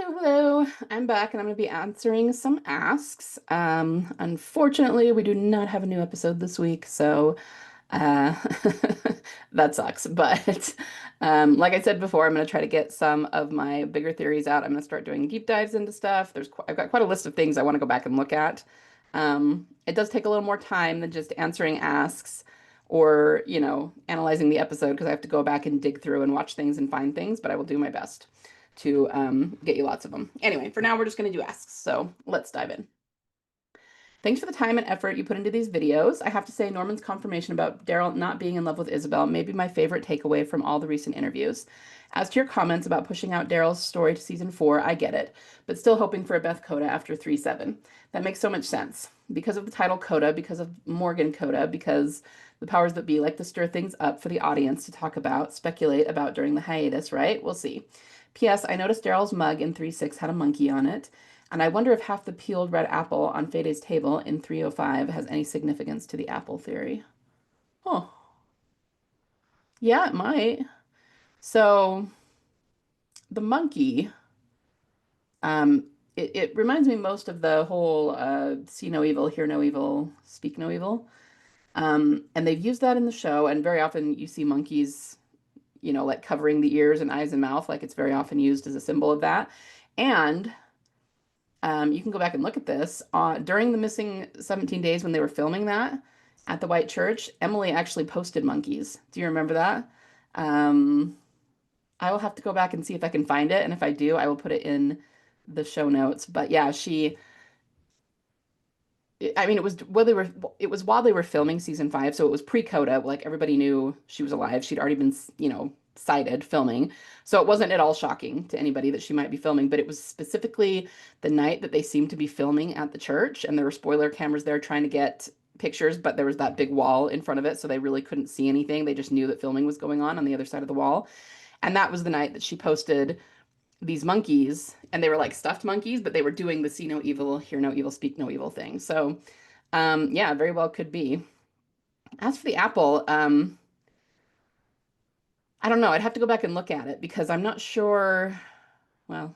Hello. I'm back and I'm going to be answering some asks. Unfortunately, we do not have a new episode this week, so uh, that sucks. But like I said before, I'm going to try to get some of my bigger theories out. I'm going to start doing deep dives into stuff. I've got quite a list of things I want to go back and look at. It does take a little more time than just answering asks or, analyzing the episode because I have to go back and dig through and watch things and find things, but I will do my best to get you lots of them. Anyway, for now, we're just going to do asks. So let's dive in. Thanks for the time and effort you put into these videos. I have to say, Norman's confirmation about Daryl not being in love with Isabelle may be my favorite takeaway from all the recent interviews. As to your comments about pushing out Daryl's story to season 4, I get it, but still hoping for a Beth coda after 3-7. That makes so much sense. Because of the title coda, because of Morgan coda, because the powers that be like to stir things up for the audience to talk about, speculate about during the hiatus, right? We'll see. P.S. I noticed Daryl's mug in 3-6 had a monkey on it. And I wonder if half the peeled red apple on Fede's table in 305 has any significance to the apple theory. Oh, yeah, it might. So the monkey, um, it reminds me most of the whole see no evil, hear no evil, speak no evil. And they've used that in the show, and very often you see monkeys, like covering the ears and eyes and mouth, like it's very often used as a symbol of that. And you can go back and look at this. During the missing 17 days when they were filming that at the White Church, Emily actually posted monkeys. Do you remember that? Um, I will have to go back and see if I can find it. And if I do, I will put it in the show notes. But yeah, I mean, it was while they were filming season 5, so it was pre-Coda. Like everybody knew she was alive. She'd already been, sighted filming. So it wasn't at all shocking to anybody that she might be filming, but it was specifically the night that they seemed to be filming at the church, and there were spoiler cameras there trying to get pictures, but there was that big wall in front of it, so they really couldn't see anything. They just knew that filming was going on the other side of the wall. And that was the night that she posted these monkeys, and they were like stuffed monkeys, but they were doing the see no evil, hear no evil, speak no evil thing. So, yeah, very well could be. As for the apple, I don't know. I'd have to go back and look at it because I'm not sure. Well,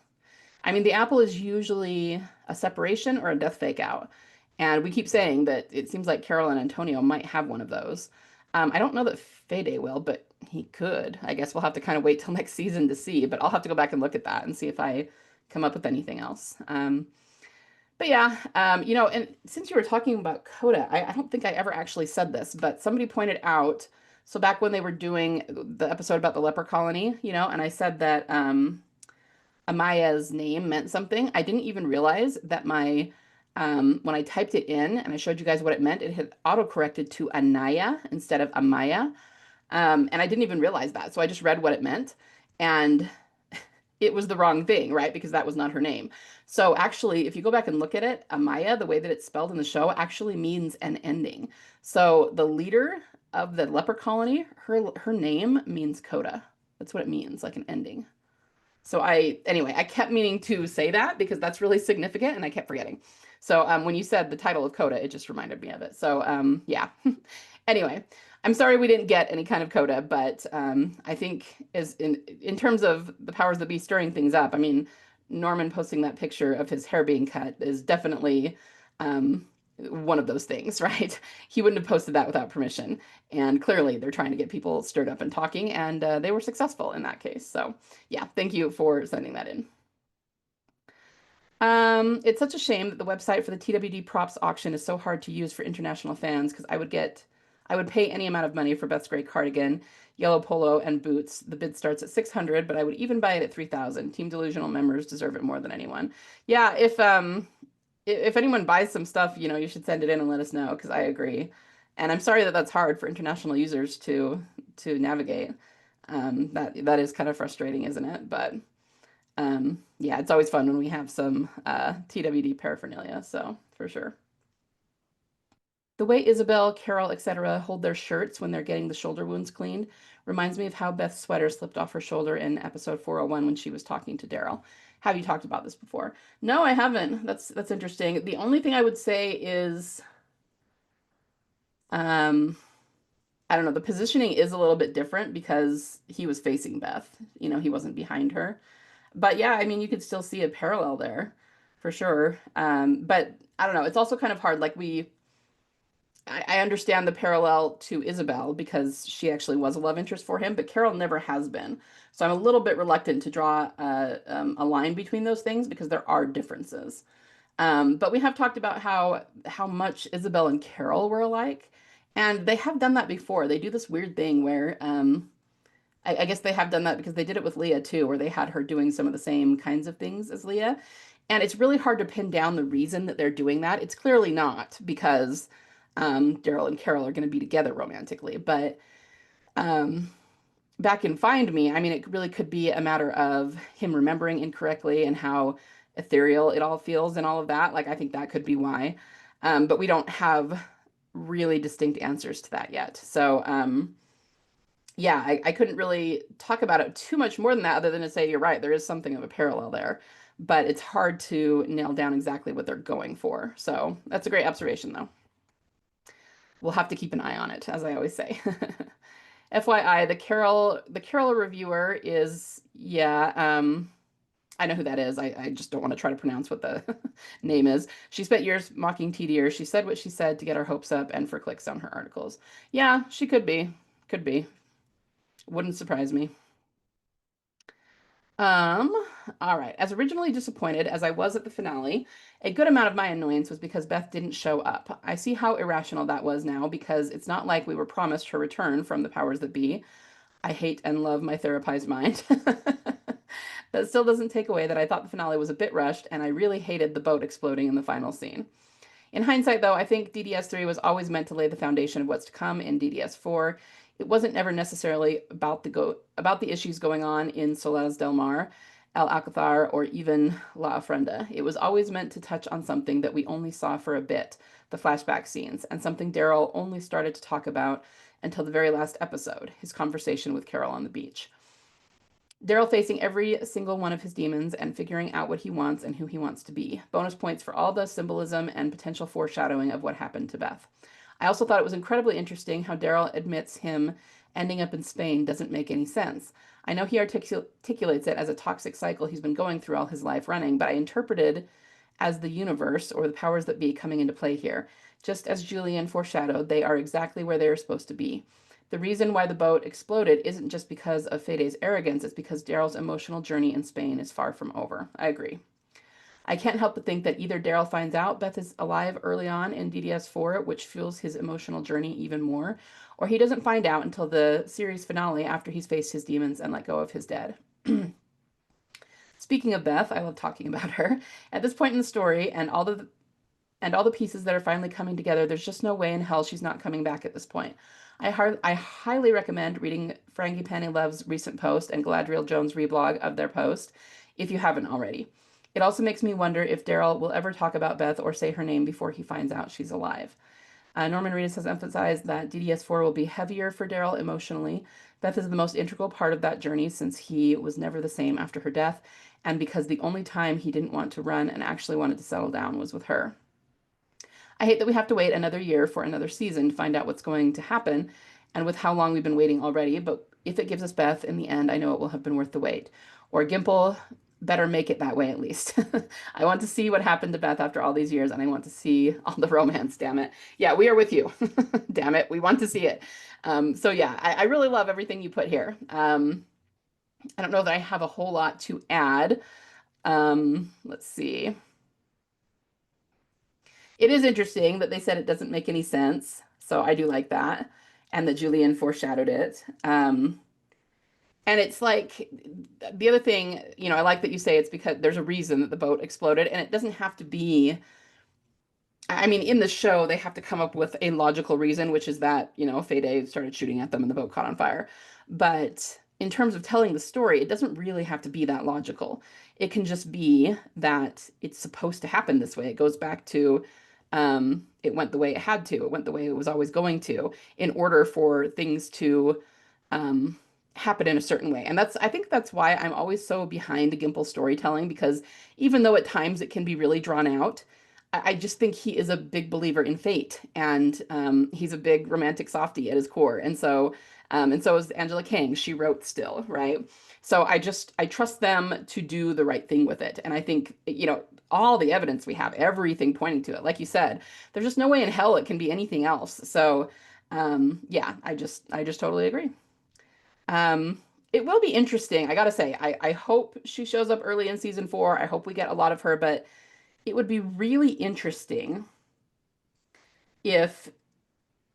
I mean, the apple is usually a separation or a death fake out. And we keep saying that it seems like Carol and Antonio might have one of those. I don't know that Fede will, but he could. I guess we'll have to kind of wait till next season to see, but I'll have to go back and look at that and see if I come up with anything else. But yeah, and since you were talking about Coda, I don't think I ever actually said this, but somebody pointed out, so back when they were doing the episode about the leper colony, and I said that Amaya's name meant something. I didn't even realize that when I typed it in and I showed you guys what it meant, it had autocorrected to Anaya instead of Amaya. And I didn't even realize that. So I just read what it meant. And it was the wrong thing, right? Because that was not her name. So actually, if you go back and look at it, Amaya, the way that it's spelled in the show, actually means an ending. So the leader of the leper colony, her name means coda. That's what it means, like an ending. So anyway, I kept meaning to say that because that's really significant and I kept forgetting. So when you said the title of Coda, it just reminded me of it. So yeah. Anyway, I'm sorry we didn't get any kind of Coda, but I think is in terms of the powers that be stirring things up, I mean, Norman posting that picture of his hair being cut is definitely um, one of those things, right? He wouldn't have posted that without permission. And clearly they're trying to get people stirred up and talking, and they were successful in that case. So yeah, thank you for sending that in. It's such a shame that the website for the TWD props auction is so hard to use for international fans because I would pay any amount of money for Beth's gray cardigan, yellow polo, and boots. The bid starts at 600, but I would even buy it at 3,000. Team Delusional members deserve it more than anyone. Yeah, if anyone buys some stuff, you should send it in and let us know because I agree. And I'm sorry that that's hard for international users to navigate. That is kind of frustrating, isn't it? But yeah, it's always fun when we have some TWD paraphernalia, so for sure. The way Isabelle, Carol, etc. hold their shirts when they're getting the shoulder wounds cleaned reminds me of how Beth's sweater slipped off her shoulder in episode 401 when she was talking to Daryl. Have you talked about this before? No, I haven't. That's interesting. The only thing I would say is, um, I don't know, the positioning is a little bit different because he was facing Beth. He wasn't behind her. But yeah, I mean, you could still see a parallel there for sure. But I don't know. It's also kind of hard. I understand the parallel to Isabelle because she actually was a love interest for him, but Carol never has been. So I'm a little bit reluctant to draw a line between those things because there are differences. But we have talked about how much Isabelle and Carol were alike, and they have done that before. They do this weird thing where I guess they have done that because they did it with Leah too, where they had her doing some of the same kinds of things as Leah. And it's really hard to pin down the reason that they're doing that. It's clearly not because Daryl and Carol are going to be together romantically. But um, back in Find Me, I mean, it really could be a matter of him remembering incorrectly and how ethereal it all feels and all of that. Like, I think that could be why. But we don't have really distinct answers to that yet. So, yeah, I couldn't really talk about it too much more than that, other than to say you're right, there is something of a parallel there, but it's hard to nail down exactly what they're going for. So that's a great observation, though. We'll have to keep an eye on it, as I always say. FYI, the Carol reviewer is, yeah, I know who that is. I just don't want to try to pronounce what the name is. She spent years mocking TDers. She said what she said to get our hopes up and for clicks on her articles. Yeah, she could be. Could be. Wouldn't surprise me. Um, all right. As originally disappointed as I was at the finale, a good amount of my annoyance was because Beth didn't show up. I see how irrational that was now because it's not like we were promised her return from the powers that be. I hate and love my therapized mind. That still doesn't take away that I thought the finale was a bit rushed and I really hated the boat exploding in the final scene. In hindsight, though, I think DDS3 was always meant to lay the foundation of what's to come in DDS4. It wasn't never necessarily about the issues going on in Soledad del Mar, El Alcazar, or even La Ofrenda. It was always meant to touch on something that we only saw for a bit, the flashback scenes, and something Daryl only started to talk about until the very last episode, his conversation with Carol on the beach. Daryl facing every single one of his demons and figuring out what he wants and who he wants to be. Bonus points for all the symbolism and potential foreshadowing of what happened to Beth. I also thought it was incredibly interesting how Daryl admits him ending up in Spain doesn't make any sense. I know he articulates it as a toxic cycle he's been going through all his life running, but I interpreted as the universe or the powers that be coming into play here. Just as Julian foreshadowed, they are exactly where they are supposed to be. The reason why the boat exploded isn't just because of Fede's arrogance, it's because Daryl's emotional journey in Spain is far from over. I agree. I can't help but think that either Daryl finds out Beth is alive early on in DDS4, which fuels his emotional journey even more, or he doesn't find out until the series finale after he's faced his demons and let go of his dead. Speaking of Beth, I love talking about her. At this point in the story and all the pieces that are finally coming together, there's just no way in hell she's not coming back at this point. I highly recommend reading Frankie Penny Love's recent post and Galadriel Jones' reblog of their post if you haven't already. It also makes me wonder if Daryl will ever talk about Beth or say her name before he finds out she's alive. Norman Reedus has emphasized that DDS4 will be heavier for Daryl emotionally. Beth is the most integral part of that journey since he was never the same after her death, and because the only time he didn't want to run and actually wanted to settle down was with her. I hate that we have to wait another year for another season to find out what's going to happen, and with how long we've been waiting already, but if it gives us Beth in the end, I know it will have been worth the wait. Or Gimple better make it that way at least. I want to see what happened to Beth after all these years, and I want to see all the romance, damn it. Yeah, we are with you. Damn it, we want to see it. So yeah, I really love everything you put here. I don't know that I have a whole lot to add. Let's see. It is interesting that they said it doesn't make any sense. So I do like that. And that Julian foreshadowed it. And it's like the other thing, I like that you say it's because there's a reason that the boat exploded, and it doesn't have to be. I mean, in the show, they have to come up with a logical reason, which is that, Fede started shooting at them and the boat caught on fire. But in terms of telling the story, it doesn't really have to be that logical. It can just be that it's supposed to happen this way. It goes back to it went the way it had to, it went the way it was always going to, in order for things to um, happen in a certain way. And I think that's why I'm always so behind Gimple storytelling, because even though at times it can be really drawn out, I just think he is a big believer in fate, and he's a big romantic softie at his core. And so And so is Angela Kang. She wrote still, right? So I trust them to do the right thing with it. And I think, all the evidence we have, everything pointing to it, like you said, there's just no way in hell it can be anything else. So, yeah, I just totally agree. Um, it will be interesting. I gotta say, I hope she shows up early in season 4. I hope we get a lot of her, but it would be really interesting if,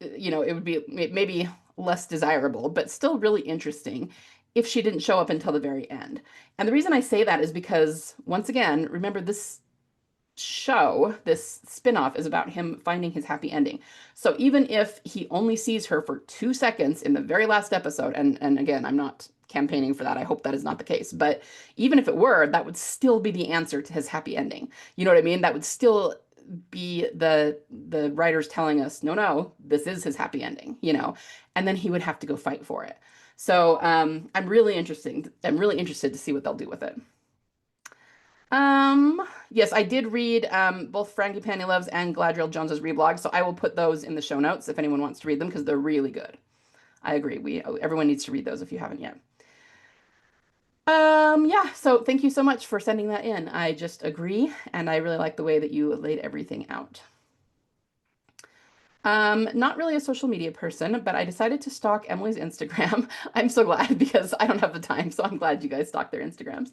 it would be maybe less desirable, but still really interesting if she didn't show up until the very end. And the reason I say that is because, once again, remember this show, this spin-off is about him finding his happy ending. So even if he only sees her for 2 seconds in the very last episode, and again, I'm not campaigning for that. I hope that is not the case. But even if it were, that would still be the answer to his happy ending. You know what I mean? That would still be the writers telling us, no, no, this is his happy ending. And then he would have to go fight for it. So I'm really interested. I'm really interested to see what they'll do with it. Yes, I did read both Frankie Panny Loves and Gladriel Jones's reblogs, so I will put those in the show notes if anyone wants to read them because they're really good. I agree. Everyone needs to read those if you haven't yet. Yeah, so thank you so much for sending that in. I just agree, and I really like the way that you laid everything out. Not really a social media person, but I decided to stalk Emily's Instagram. I'm so glad because I don't have the time, so I'm glad you guys stalk their Instagrams.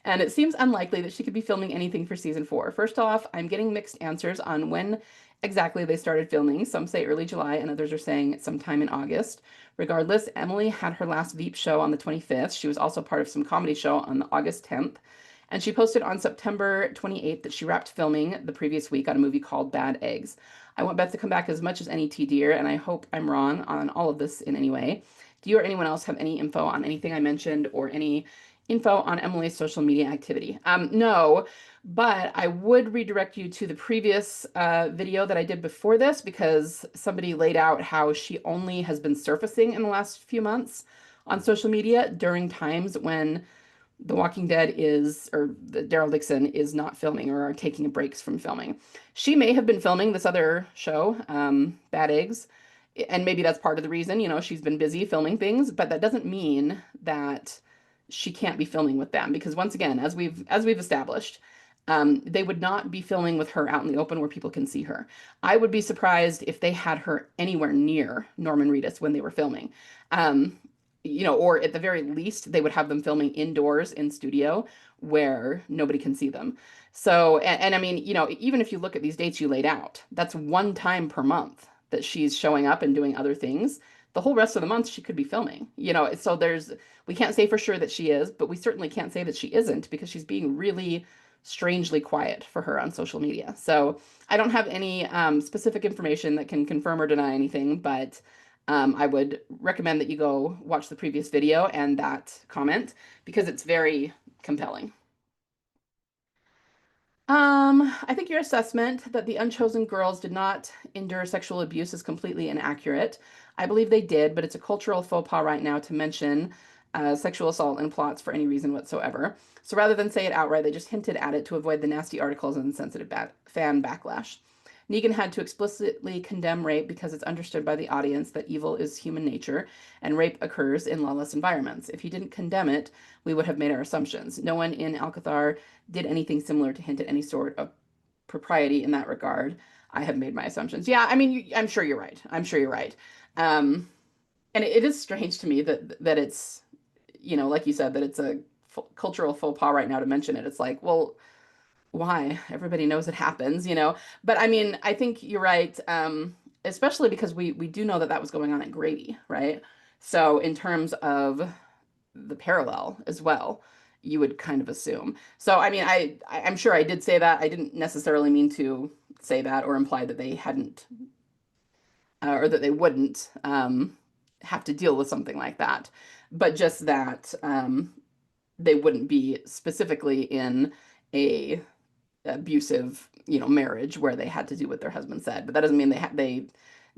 And it seems unlikely that she could be filming anything for season 4. First off, I'm getting mixed answers on when exactly they started filming. Some say early July, and others are saying sometime in August. Regardless, Emily had her last Veep show on the 25th. She was also part of some comedy show on the August 10th. And she posted on September 28th that she wrapped filming the previous week on a movie called Bad Eggs. I want Beth to come back as much as any tea dear, and I hope I'm wrong on all of this in any way. Do you or anyone else have any info on anything I mentioned or any info on Emily's social media activity? No, but I would redirect you to the previous video that I did before this because somebody laid out how she only has been surfacing in the last few months on social media during times when the Walking Dead is, or the Daryl Dixon is not filming or are taking breaks from filming. She may have been filming this other show, Bad Eggs, and maybe that's part of the reason, she's been busy filming things, but that doesn't mean that she can't be filming with them because once again, as we've established, they would not be filming with her out in the open where people can see her. I would be surprised if they had her anywhere near Norman Reedus when they were filming. Um, or at the very least, they would have them filming indoors in studio where nobody can see them. So, and I mean, even if you look at these dates you laid out, that's one time per month that she's showing up and doing other things. The whole rest of the month she could be filming, so we can't say for sure that she is, but we certainly can't say that she isn't because she's being really strangely quiet for her on social media. So I don't have any specific information that can confirm or deny anything, but I would recommend that you go watch the previous video and that comment because it's very compelling. I think your assessment that the Unchosen girls did not endure sexual abuse is completely inaccurate. I believe they did, but it's a cultural faux pas right now to mention sexual assault in plots for any reason whatsoever. So rather than say it outright, they just hinted at it to avoid the nasty articles and insensitive fan backlash. Negan had to explicitly condemn rape because it's understood by the audience that evil is human nature and rape occurs in lawless environments. If he didn't condemn it, we would have made our assumptions. No one in Alcazar did anything similar to hint at any sort of propriety in that regard. I have made my assumptions. Yeah, I mean, I'm sure you're right. I'm sure you're right. And it is strange to me that it's, like you said, that it's a cultural faux pas right now to mention it. It's like, well, why? Everybody knows it happens. But I mean, I think you're right, especially because we do know that that was going on at Grady, right? So in terms of the parallel as well, you would kind of assume. So I mean, I'm sure I did say that. I didn't necessarily mean to say that or imply that they hadn't or that they wouldn't have to deal with something like that, but just that they wouldn't be specifically in a abusive, marriage where they had to do what their husband said. But that doesn't mean they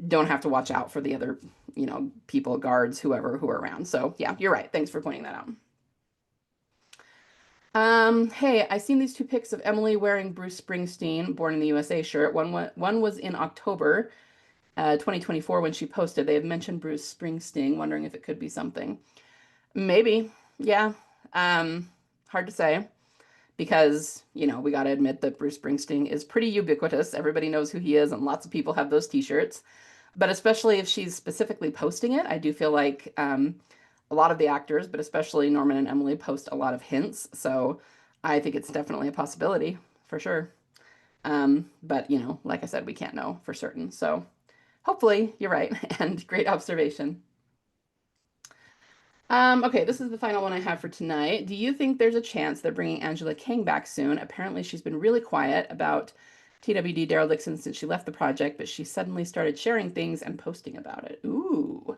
don't have to watch out for the other, people, guards, whoever who are around. So yeah, you're right. Thanks for pointing that out. Hey, I seen these two pics of Emily wearing Bruce Springsteen Born in the USA shirt. One was in October 2024 when she posted, they have mentioned Bruce Springsteen, wondering if it could be something. Maybe, yeah. Hard to say because, we got to admit that Bruce Springsteen is pretty ubiquitous. Everybody knows who he is, and lots of people have those t-shirts. But especially if she's specifically posting it, I do feel like a lot of the actors, but especially Norman and Emily, post a lot of hints. So I think it's definitely a possibility for sure. But, like I said, we can't know for certain. So hopefully you're right and great observation. Okay, this is the final one I have for tonight. Do you think there's a chance they're bringing Angela Kang back soon? Apparently, she's been really quiet about TWD Daryl Dixon since she left the project, but she suddenly started sharing things and posting about it. Ooh.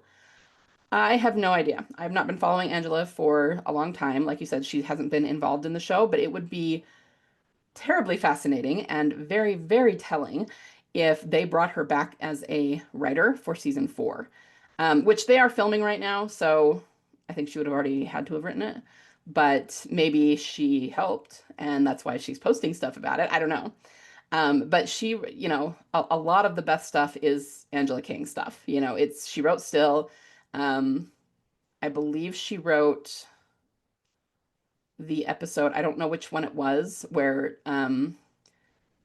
I have no idea. I've not been following Angela for a long time. Like you said, she hasn't been involved in the show, but it would be terribly fascinating and very, very telling if they brought her back as a writer for season 4, which they are filming right now. So I think she would have already had to have written it, but maybe she helped and that's why she's posting stuff about it. I don't know. But she, a lot of the best stuff is Angela King stuff. She wrote Still. Um, I believe she wrote the episode, I don't know which one it was, where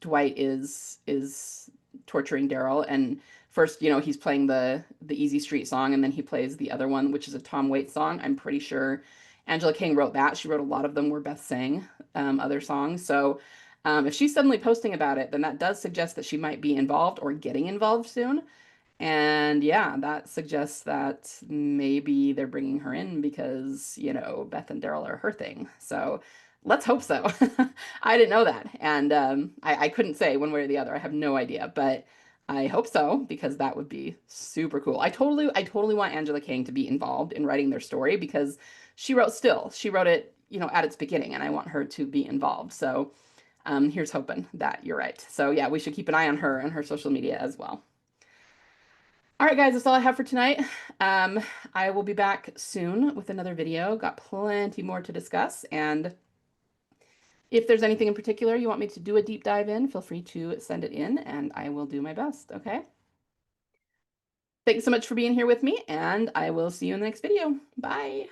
Dwight is torturing Daryl, and first, he's playing the Easy Street song, and then he plays the other one, which is a Tom Waits song. I'm pretty sure Angela King wrote that. She wrote a lot of them where Beth sang other songs. So if she's suddenly posting about it, then that does suggest that she might be involved or getting involved soon. And yeah, that suggests that maybe they're bringing her in because, Beth and Daryl are her thing. So let's hope so. I didn't know that. And I couldn't say one way or the other. I have no idea, but I hope so because that would be super cool. I totally want Angela Kang to be involved in writing their story because she wrote Still. She wrote it, at its beginning, and I want her to be involved. So here's hoping that you're right. So yeah, we should keep an eye on her and her social media as well. All right, guys, that's all I have for tonight. Um, I will be back soon with another video. Got plenty more to discuss. And if there's anything in particular you want me to do a deep dive in, feel free to send it in and I will do my best. Okay. Thanks so much for being here with me, and I will see you in the next video. Bye.